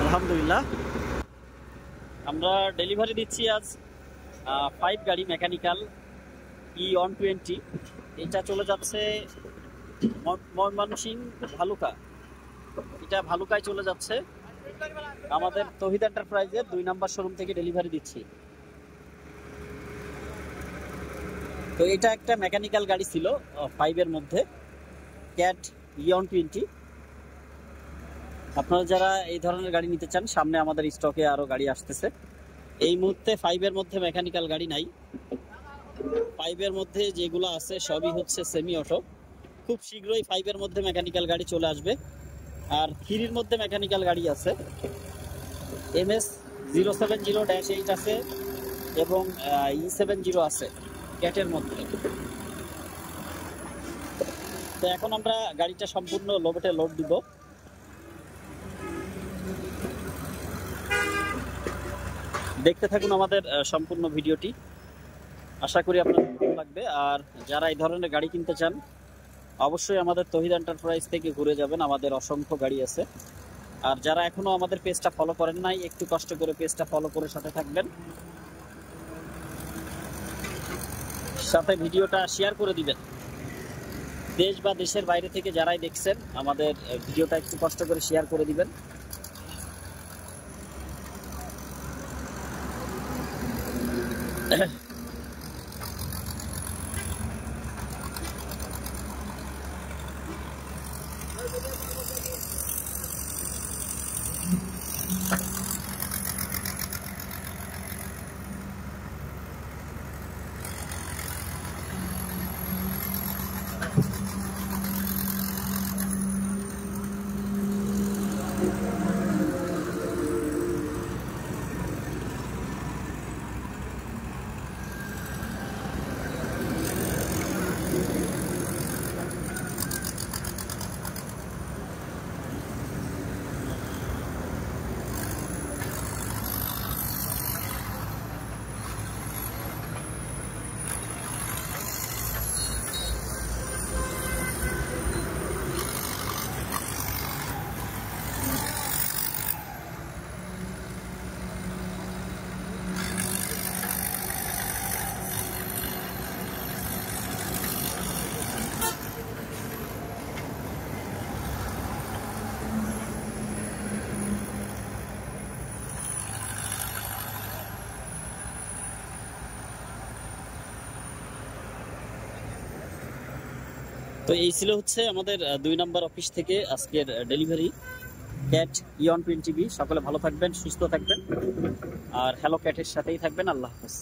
আলহামদুলিল্লাহ, আমরা ডেলিভারি দিচ্ছি আজ 5 গাড়ি মেকানিক্যাল E120। এটা চলে যাচ্ছে ময়মনসিংহ ভালুকা। এটা ভালুকায় চলে যাচ্ছে। আমাদের তৌহিদ এন্টারপ্রাইজের 2 নাম্বার শোরুম থেকে ডেলিভারি দিচ্ছি। তো এটা একটা মেকানিক্যাল গাড়ি ছিল 5 এর মধ্যে, ক্যাট E120। আপনারা যারা এই ধরনের গাড়ি নিতে চান, সামনে আমাদের স্টকে আরো গাড়ি আসতেছে। এই মুহূর্তে 5 এর মধ্যে মেকানিক্যাল গাড়ি নাই। 5 এর মধ্যে যেগুলো আছে সবই হচ্ছে সেমি অটো। খুব শীঘ্রই 5 এর মধ্যে মেকানিক্যাল গাড়ি চলে আসবে। আর 3 এর মধ্যে মেকানিক্যাল গাড়ি আছে, MS 070-8 আছে এবং E70 আছে ক্যাটের মধ্যে। তো এখন আমরা গাড়িটা সম্পূর্ণ লোডে লোড দিব। দেখতে থাকুন আমাদের সম্পূর্ণ ভিডিওটি, আশা করি আপনাদের ভালো লাগবে। আর যারা এই ধরনের গাড়ি কিনতে চান, অবশ্যই আমাদের তৌহিদ এন্টারপ্রাইজ থেকে ঘুরে যাবেন, আমাদের অসংখ্য গাড়ি আছে। আর যারা এখনো আমাদের পেজটা ফলো করেন নাই, একটু কষ্ট করে পেজটা ফলো করে সাথে থাকবেন, সাথে ভিডিওটা শেয়ার করে দিবেন। দেশ বা দেশের বাইরে থেকে যারাই দেখছেন, আমাদের ভিডিওটা একটু কষ্ট করে শেয়ার করে দিবেন। তো এই ছিল হচ্ছে আমাদের 2 নাম্বার অফিস থেকে আজকের ডেলিভারি ক্যাট E120B। সকলে ভালো থাকবেন, সুস্থ থাকবেন, আর হ্যালো ক্যাটের সাথেই থাকবেন। আল্লাহ হাফেজ।